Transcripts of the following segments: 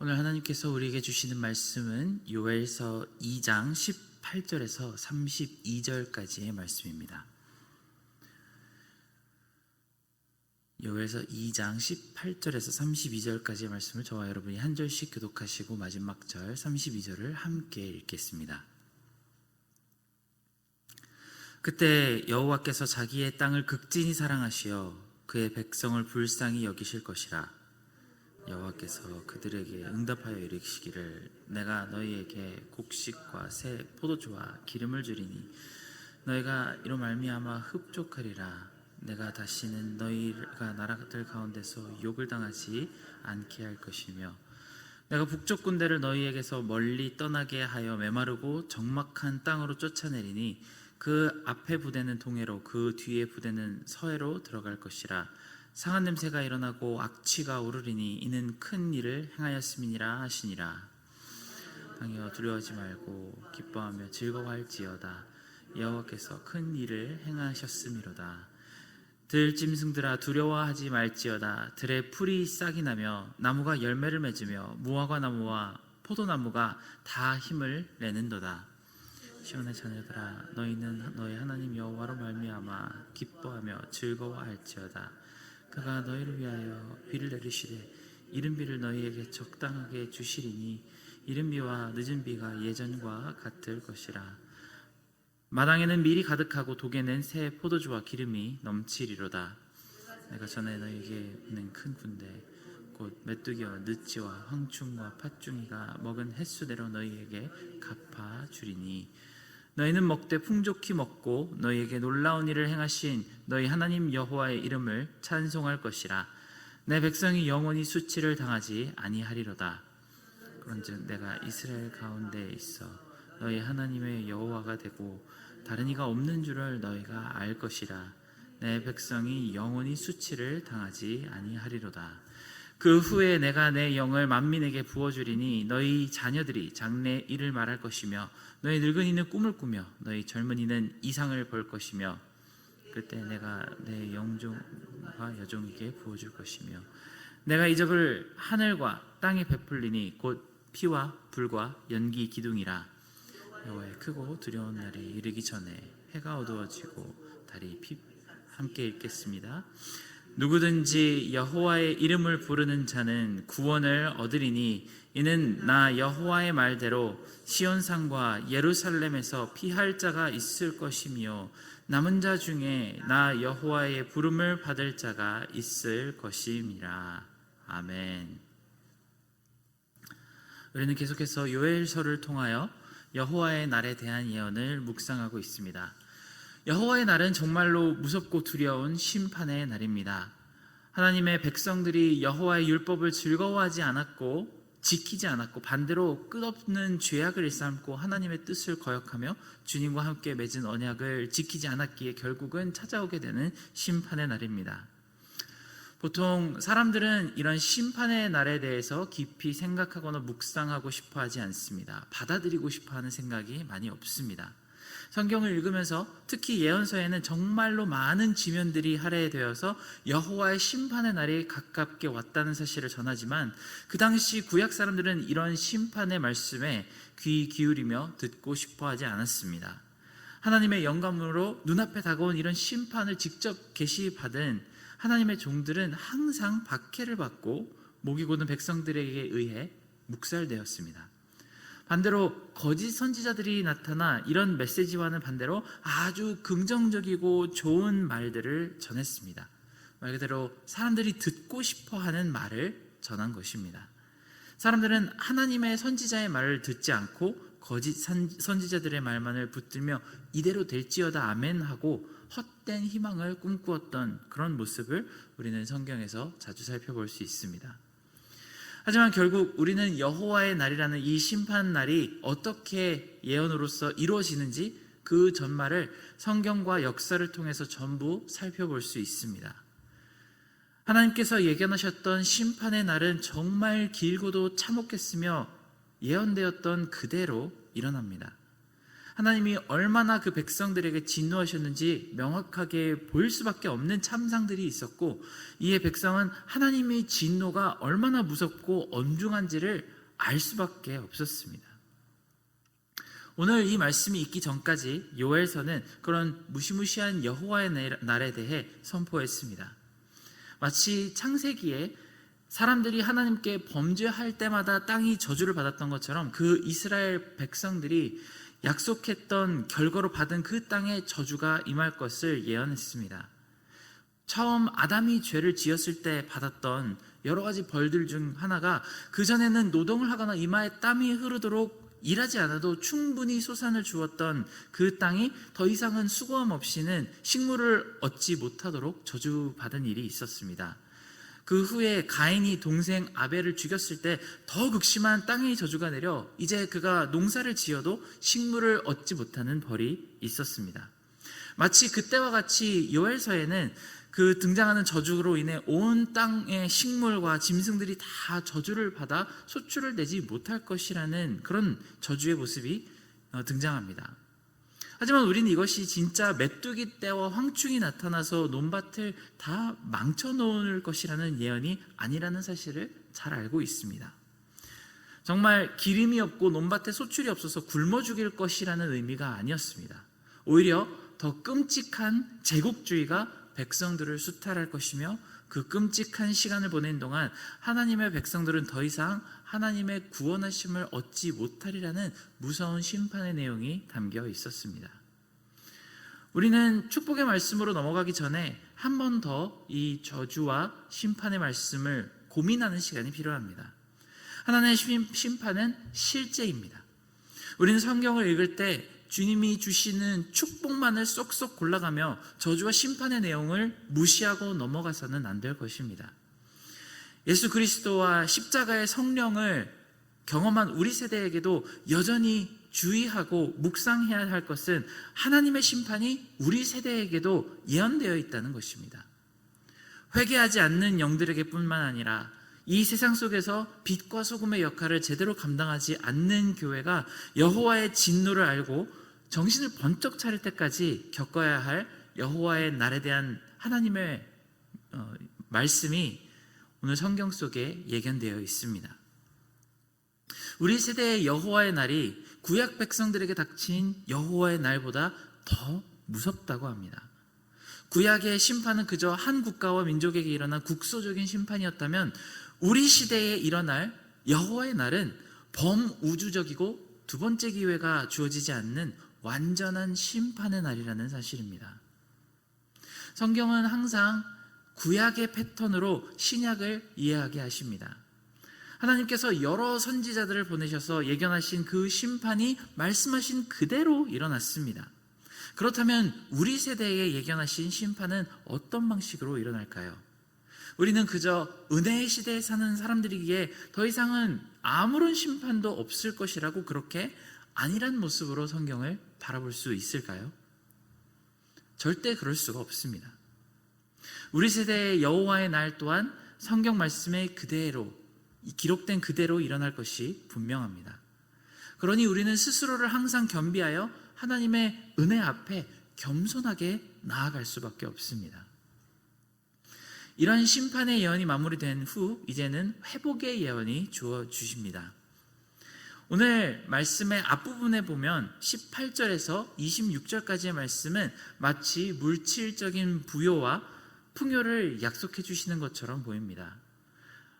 오늘 하나님께서 우리에게 주시는 말씀은 요엘서 2장 18절에서 32절까지의 말씀입니다. 요엘서 2장 18절에서 32절까지의 말씀을 저와 여러분이 한 절씩 교독하시고 마지막 절 32절을 함께 읽겠습니다. 그때 여호와께서 자기의 땅을 극진히 사랑하시어 그의 백성을 불쌍히 여기실 것이라. 여호와께서 그들에게 응답하여 이르시기를 내가 너희에게 곡식과 새 포도주와 기름을 주리니 너희가 이로 말미암아 흡족하리라. 내가 다시는 너희가 나라들 가운데서 욕을 당하지 않게 할 것이며 내가 북쪽 군대를 너희에게서 멀리 떠나게 하여 메마르고 적막한 땅으로 쫓아내리니 그 앞에 부대는 동해로 그 뒤에 부대는 서해로 들어갈 것이라. 상한 냄새가 일어나고 악취가 오르리니 이는 큰 일을 행하였음이니라 하시니라. 당여 두려워하지 말고 기뻐하며 즐거워할지어다. 여호와께서 큰 일을 행하셨음이로다. 들짐승들아 두려워하지 말지어다. 들의 풀이 싹이 나며 나무가 열매를 맺으며 무화과 나무와 포도나무가 다 힘을 내는도다. 시온의 자녀들아 너희는 너희 하나님 여호와로 말미암아 기뻐하며 즐거워할지어다. 그가 너희를 위하여 비를 내리시되 이른 비를 너희에게 적당하게 주시리니 이른 비와 늦은 비가 예전과 같을 것이라. 마당에는 밀이 가득하고 독에는 새 포도주와 기름이 넘치리로다. 내가 전에 너희에게 있는 큰 군대 곧 메뚜기와 느치와 황충과 팥중이가 먹은 횟수대로 너희에게 갚아 주리니 너희는 먹되 풍족히 먹고 너희에게 놀라운 일을 행하신 너희 하나님 여호와의 이름을 찬송할 것이라. 내 백성이 영원히 수치를 당하지 아니하리로다. 그런즉 내가 이스라엘 가운데 있어 너희 하나님의 여호와가 되고 다른 이가 없는 줄을 너희가 알 것이라. 내 백성이 영원히 수치를 당하지 아니하리로다. 그 후에 내가 내 영을 만민에게 부어주리니 너희 자녀들이 장래 일을 말할 것이며 너희 늙은이는 꿈을 꾸며 너희 젊은이는 이상을 볼 것이며 그때 내가 내 영종과 여종에게 부어줄 것이며 내가 이 접을 하늘과 땅에 베풀리니 곧 피와 불과 연기 기둥이라. 여호와의 크고 두려운 날이 이르기 전에 해가 어두워지고 달이 함께 읽겠습니다. 누구든지 여호와의 이름을 부르는 자는 구원을 얻으리니 이는 나 여호와의 말대로 시온산과 예루살렘에서 피할 자가 있을 것이며 남은 자 중에 나 여호와의 부름을 받을 자가 있을 것임이라. 아멘. 우리는 계속해서 요엘서를 통하여 여호와의 날에 대한 예언을 묵상하고 있습니다. 여호와의 날은 정말로 무섭고 두려운 심판의 날입니다. 하나님의 백성들이 여호와의 율법을 즐거워하지 않았고 지키지 않았고 반대로 끝없는 죄악을 일삼고 하나님의 뜻을 거역하며 주님과 함께 맺은 언약을 지키지 않았기에 결국은 찾아오게 되는 심판의 날입니다. 보통 사람들은 이런 심판의 날에 대해서 깊이 생각하거나 묵상하고 싶어 하지 않습니다. 받아들이고 싶어 하는 생각이 많이 없습니다. 성경을 읽으면서 특히 예언서에는 정말로 많은 지면들이 할애되어서 여호와의 심판의 날이 가깝게 왔다는 사실을 전하지만 그 당시 구약 사람들은 이런 심판의 말씀에 귀 기울이며 듣고 싶어 하지 않았습니다. 하나님의 영감으로 눈앞에 다가온 이런 심판을 직접 계시받은 하나님의 종들은 항상 박해를 받고 목이 고든 백성들에게 의해 묵살되었습니다. 반대로 거짓 선지자들이 나타나 이런 메시지와는 반대로 아주 긍정적이고 좋은 말들을 전했습니다. 말 그대로 사람들이 듣고 싶어하는 말을 전한 것입니다. 사람들은 하나님의 선지자의 말을 듣지 않고 거짓 선지자들의 말만을 붙들며 이대로 될지어다 아멘 하고 헛된 희망을 꿈꾸었던 그런 모습을 우리는 성경에서 자주 살펴볼 수 있습니다. 하지만 결국 우리는 여호와의 날이라는 이 심판 날이 어떻게 예언으로서 이루어지는지 그 전말을 성경과 역사를 통해서 전부 살펴볼 수 있습니다. 하나님께서 예견하셨던 심판의 날은 정말 길고도 참혹했으며 예언되었던 그대로 일어납니다. 하나님이 얼마나 그 백성들에게 진노하셨는지 명확하게 보일 수밖에 없는 참상들이 있었고, 이에 백성은 하나님의 진노가 얼마나 무섭고 엄중한지를 알 수밖에 없었습니다. 오늘 이 말씀이 있기 전까지 요엘서는 그런 무시무시한 여호와의 날에 대해 선포했습니다. 마치 창세기에 사람들이 하나님께 범죄할 때마다 땅이 저주를 받았던 것처럼 그 이스라엘 백성들이 약속했던 결과로 받은 그 땅에 저주가 임할 것을 예언했습니다. 처음 아담이 죄를 지었을 때 받았던 여러 가지 벌들 중 하나가, 그전에는 노동을 하거나 이마에 땀이 흐르도록 일하지 않아도 충분히 소산을 주었던 그 땅이 더 이상은 수고함 없이는 식물을 얻지 못하도록 저주받은 일이 있었습니다. 그 후에 가인이 동생 아벨을 죽였을 때 더 극심한 땅의 저주가 내려 이제 그가 농사를 지어도 식물을 얻지 못하는 벌이 있었습니다. 마치 그때와 같이 요엘서에는 그 등장하는 저주로 인해 온 땅의 식물과 짐승들이 다 저주를 받아 소출을 내지 못할 것이라는 그런 저주의 모습이 등장합니다. 하지만 우리는 이것이 진짜 메뚜기 떼와 황충이 나타나서 논밭을 다 망쳐놓을 것이라는 예언이 아니라는 사실을 잘 알고 있습니다. 정말 기름이 없고 논밭에 소출이 없어서 굶어 죽일 것이라는 의미가 아니었습니다. 오히려 더 끔찍한 제국주의가 백성들을 수탈할 것이며, 그 끔찍한 시간을 보낸 동안 하나님의 백성들은 더 이상 하나님의 구원하심을 얻지 못하리라는 무서운 심판의 내용이 담겨 있었습니다. 우리는 축복의 말씀으로 넘어가기 전에 한 번 더 이 저주와 심판의 말씀을 고민하는 시간이 필요합니다. 하나님의 심판은 실제입니다. 우리는 성경을 읽을 때 주님이 주시는 축복만을 쏙쏙 골라가며 저주와 심판의 내용을 무시하고 넘어가서는 안 될 것입니다. 예수 그리스도와 십자가의 성령을 경험한 우리 세대에게도 여전히 주의하고 묵상해야 할 것은 하나님의 심판이 우리 세대에게도 예언되어 있다는 것입니다. 회개하지 않는 영들에게 뿐만 아니라 이 세상 속에서 빛과 소금의 역할을 제대로 감당하지 않는 교회가 여호와의 진노를 알고 정신을 번쩍 차릴 때까지 겪어야 할 여호와의 날에 대한 하나님의 말씀이 오늘 성경 속에 예견되어 있습니다. 우리 세대의 여호와의 날이 구약 백성들에게 닥친 여호와의 날보다 더 무섭다고 합니다. 구약의 심판은 그저 한 국가와 민족에게 일어난 국소적인 심판이었다면, 우리 시대에 일어날 여호와의 날은 범우주적이고 두 번째 기회가 주어지지 않는 완전한 심판의 날이라는 사실입니다. 성경은 항상 구약의 패턴으로 신약을 이해하게 하십니다. 하나님께서 여러 선지자들을 보내셔서 예견하신 그 심판이 말씀하신 그대로 일어났습니다. 그렇다면 우리 세대에 예견하신 심판은 어떤 방식으로 일어날까요? 우리는 그저 은혜의 시대에 사는 사람들이기에 더 이상은 아무런 심판도 없을 것이라고 그렇게 아니란 모습으로 성경을 바라볼 수 있을까요? 절대 그럴 수가 없습니다. 우리 세대의 여호와의 날 또한 성경 말씀에 그대로, 기록된 그대로 일어날 것이 분명합니다. 그러니 우리는 스스로를 항상 겸비하여 하나님의 은혜 앞에 겸손하게 나아갈 수밖에 없습니다. 이런 심판의 예언이 마무리된 후 이제는 회복의 예언이 주어주십니다. 오늘 말씀의 앞부분에 보면 18절에서 26절까지의 말씀은 마치 물질적인 부요와 풍요를 약속해 주시는 것처럼 보입니다.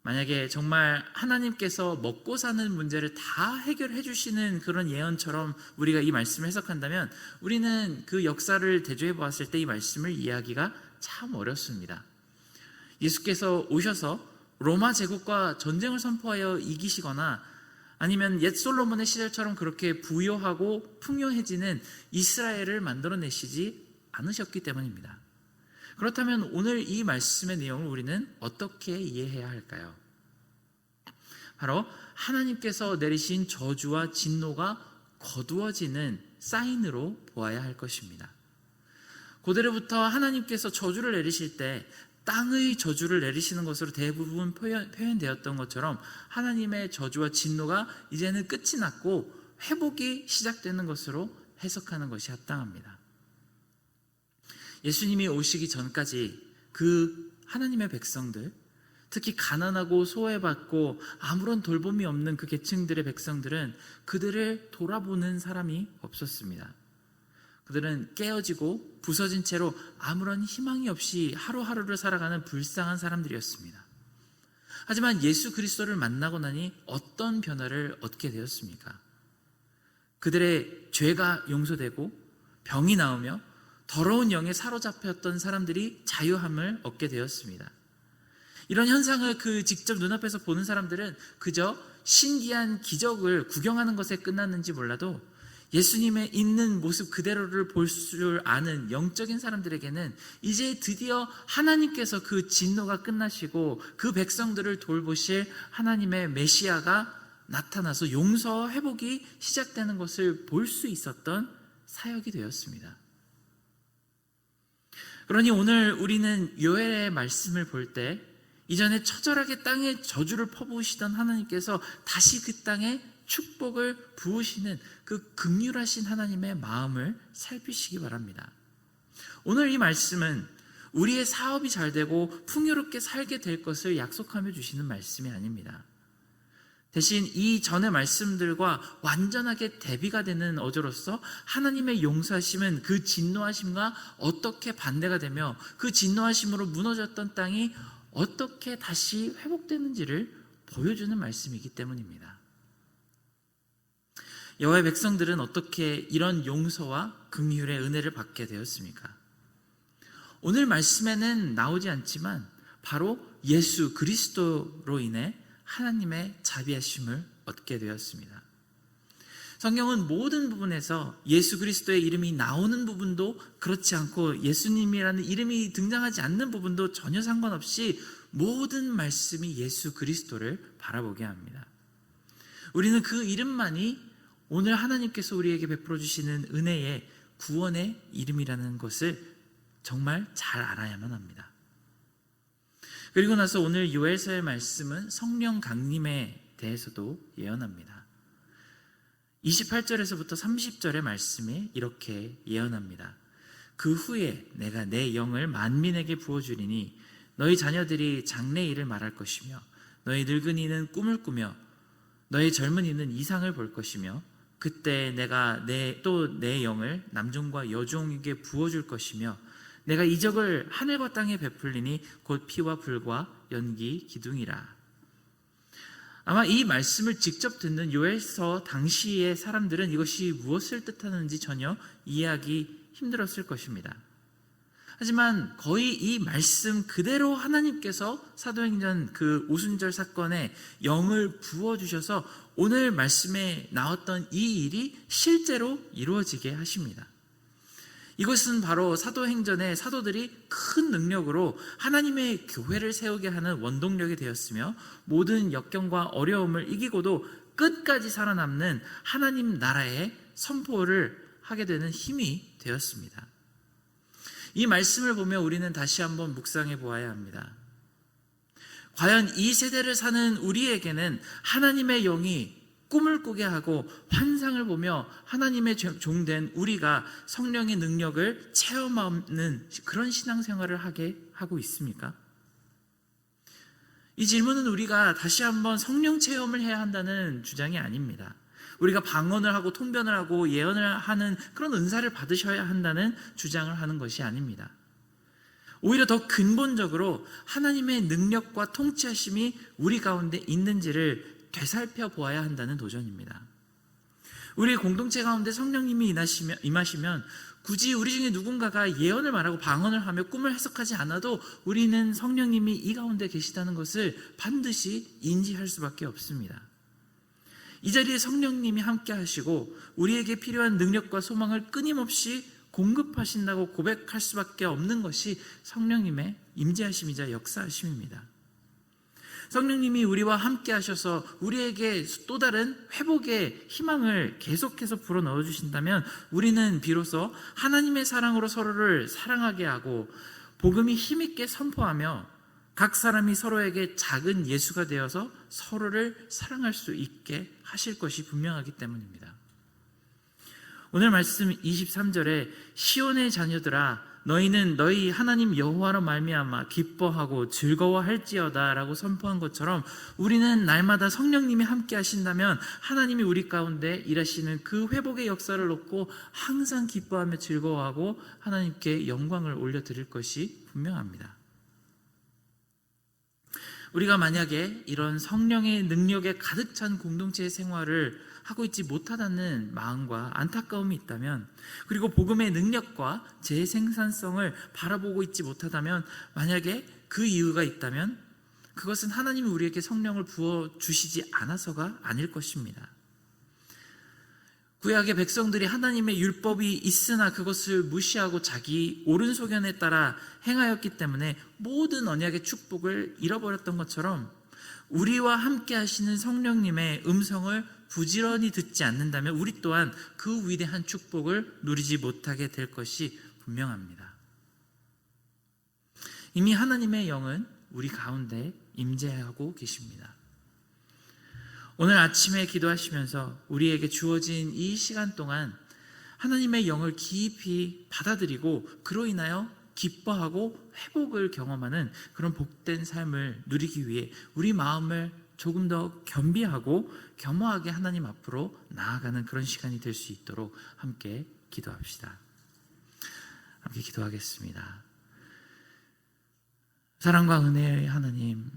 만약에 정말 하나님께서 먹고 사는 문제를 다 해결해 주시는 그런 예언처럼 우리가 이 말씀을 해석한다면, 우리는 그 역사를 대조해 보았을 때 이 말씀을 이해하기가 참 어렵습니다. 예수께서 오셔서 로마 제국과 전쟁을 선포하여 이기시거나 아니면 옛 솔로몬의 시절처럼 그렇게 부요하고 풍요해지는 이스라엘을 만들어내시지 않으셨기 때문입니다. 그렇다면 오늘 이 말씀의 내용을 우리는 어떻게 이해해야 할까요? 바로 하나님께서 내리신 저주와 진노가 거두어지는 사인으로 보아야 할 것입니다. 고대로부터 하나님께서 저주를 내리실 때 땅의 저주를 내리시는 것으로 대부분 표현되었던 것처럼 하나님의 저주와 진노가 이제는 끝이 났고 회복이 시작되는 것으로 해석하는 것이 합당합니다. 예수님이 오시기 전까지 그 하나님의 백성들, 특히 가난하고 소외받고 아무런 돌봄이 없는 그 계층들의 백성들은 그들을 돌아보는 사람이 없었습니다. 그들은 깨어지고 부서진 채로 아무런 희망이 없이 하루하루를 살아가는 불쌍한 사람들이었습니다. 하지만 예수 그리스도를 만나고 나니 어떤 변화를 얻게 되었습니까? 그들의 죄가 용서되고 병이 나으며 더러운 영에 사로잡혔던 사람들이 자유함을 얻게 되었습니다. 이런 현상을 그 직접 눈앞에서 보는 사람들은 그저 신기한 기적을 구경하는 것에 끝났는지 몰라도 예수님의 있는 모습 그대로를 볼 줄 아는 영적인 사람들에게는 이제 드디어 하나님께서 그 진노가 끝나시고 그 백성들을 돌보실 하나님의 메시아가 나타나서 용서 회복이 시작되는 것을 볼 수 있었던 사역이 되었습니다. 그러니 오늘 우리는 요엘의 말씀을 볼 때 이전에 처절하게 땅에 저주를 퍼부으시던 하나님께서 다시 그 땅에 축복을 부으시는 그 긍휼하신 하나님의 마음을 살피시기 바랍니다. 오늘 이 말씀은 우리의 사업이 잘 되고 풍요롭게 살게 될 것을 약속하며 주시는 말씀이 아닙니다. 대신 이 전의 말씀들과 완전하게 대비가 되는 어조로서 하나님의 용서하심은 그 진노하심과 어떻게 반대가 되며 그 진노하심으로 무너졌던 땅이 어떻게 다시 회복되는지를 보여주는 말씀이기 때문입니다. 여호와의 백성들은 어떻게 이런 용서와 긍휼의 은혜를 받게 되었습니까? 오늘 말씀에는 나오지 않지만 바로 예수 그리스도로 인해 하나님의 자비하심을 얻게 되었습니다. 성경은 모든 부분에서 예수 그리스도의 이름이 나오는 부분도 그렇지 않고 예수님이라는 이름이 등장하지 않는 부분도 전혀 상관없이 모든 말씀이 예수 그리스도를 바라보게 합니다. 우리는 그 이름만이 오늘 하나님께서 우리에게 베풀어 주시는 은혜의 구원의 이름이라는 것을 정말 잘 알아야만 합니다. 그리고 나서 오늘 요엘서의 말씀은 성령 강림에 대해서도 예언합니다. 28절에서부터 30절의 말씀이 이렇게 예언합니다. 그 후에 내가 내 영을 만민에게 부어주리니 너희 자녀들이 장래일을 말할 것이며 너희 늙은이는 꿈을 꾸며 너희 젊은이는 이상을 볼 것이며 그때 내가 또 내 영을 남종과 여종에게 부어줄 것이며 내가 이적을 하늘과 땅에 베풀리니 곧 피와 불과 연기 기둥이라. 아마 이 말씀을 직접 듣는 요엘서 당시의 사람들은 이것이 무엇을 뜻하는지 전혀 이해하기 힘들었을 것입니다. 하지만 거의 이 말씀 그대로 하나님께서 사도행전 그 오순절 사건에 영을 부어주셔서 오늘 말씀에 나왔던 이 일이 실제로 이루어지게 하십니다. 이것은 바로 사도행전의 사도들이 큰 능력으로 하나님의 교회를 세우게 하는 원동력이 되었으며 모든 역경과 어려움을 이기고도 끝까지 살아남는 하나님 나라의 선포를 하게 되는 힘이 되었습니다. 이 말씀을 보며 우리는 다시 한번 묵상해 보아야 합니다. 과연 이 세대를 사는 우리에게는 하나님의 영이 꿈을 꾸게 하고 환상을 보며 하나님의 종된 우리가 성령의 능력을 체험하는 그런 신앙생활을 하게 하고 있습니까? 이 질문은 우리가 다시 한번 성령 체험을 해야 한다는 주장이 아닙니다. 우리가 방언을 하고 통변을 하고 예언을 하는 그런 은사를 받으셔야 한다는 주장을 하는 것이 아닙니다. 오히려 더 근본적으로 하나님의 능력과 통치하심이 우리 가운데 있는지를 되살펴 보아야 한다는 도전입니다. 우리 공동체 가운데 성령님이 임하시면 굳이 우리 중에 누군가가 예언을 말하고 방언을 하며 꿈을 해석하지 않아도 우리는 성령님이 이 가운데 계시다는 것을 반드시 인지할 수밖에 없습니다. 이 자리에 성령님이 함께 하시고 우리에게 필요한 능력과 소망을 끊임없이 공급하신다고 고백할 수밖에 없는 것이 성령님의 임재하심이자 역사하심입니다. 성령님이 우리와 함께 하셔서 우리에게 또 다른 회복의 희망을 계속해서 불어넣어 주신다면 우리는 비로소 하나님의 사랑으로 서로를 사랑하게 하고 복음이 힘있게 선포하며 각 사람이 서로에게 작은 예수가 되어서 서로를 사랑할 수 있게 하실 것이 분명하기 때문입니다. 오늘 말씀 23절에 시온의 자녀들아 너희는 너희 하나님 여호와로 말미암아 기뻐하고 즐거워할지어다 라고 선포한 것처럼 우리는 날마다 성령님이 함께 하신다면 하나님이 우리 가운데 일하시는 그 회복의 역사를 놓고 항상 기뻐하며 즐거워하고 하나님께 영광을 올려드릴 것이 분명합니다. 우리가 만약에 이런 성령의 능력에 가득 찬 공동체의 생활을 하고 있지 못하다는 마음과 안타까움이 있다면, 그리고 복음의 능력과 재생산성을 바라보고 있지 못하다면, 만약에 그 이유가 있다면 그것은 하나님이 우리에게 성령을 부어주시지 않아서가 아닐 것입니다. 구약의 백성들이 하나님의 율법이 있으나 그것을 무시하고 자기 오른소견에 따라 행하였기 때문에 모든 언약의 축복을 잃어버렸던 것처럼 우리와 함께 하시는 성령님의 음성을 부지런히 듣지 않는다면 우리 또한 그 위대한 축복을 누리지 못하게 될 것이 분명합니다. 이미 하나님의 영은 우리 가운데 임재하고 계십니다. 오늘 아침에 기도하시면서 우리에게 주어진 이 시간 동안 하나님의 영을 깊이 받아들이고 그로 인하여 기뻐하고 회복을 경험하는 그런 복된 삶을 누리기 위해 우리 마음을 조금 더 겸비하고 겸허하게 하나님 앞으로 나아가는 그런 시간이 될 수 있도록 함께 기도합시다. 함께 기도하겠습니다. 사랑과 은혜의 하나님,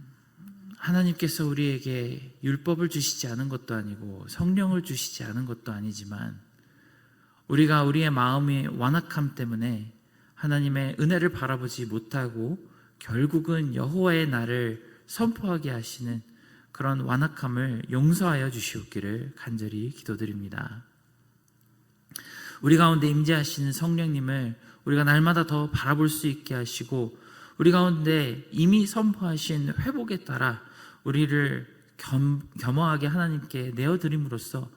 하나님께서 우리에게 율법을 주시지 않은 것도 아니고 성령을 주시지 않은 것도 아니지만 우리가 우리의 마음의 완악함 때문에 하나님의 은혜를 바라보지 못하고 결국은 여호와의 날을 선포하게 하시는 그런 완악함을 용서하여 주시옵기를 간절히 기도드립니다. 우리 가운데 임재하시는 성령님을 우리가 날마다 더 바라볼 수 있게 하시고 우리 가운데 이미 선포하신 회복에 따라 우리를 겸허하게 하나님께 내어드림으로써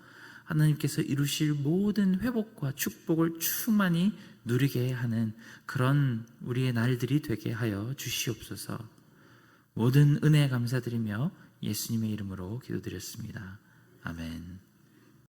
하나님께서 이루실 모든 회복과 축복을 충만히 누리게 하는 그런 우리의 날들이 되게 하여 주시옵소서. 모든 은혜에 감사드리며 예수님의 이름으로 기도드렸습니다. 아멘.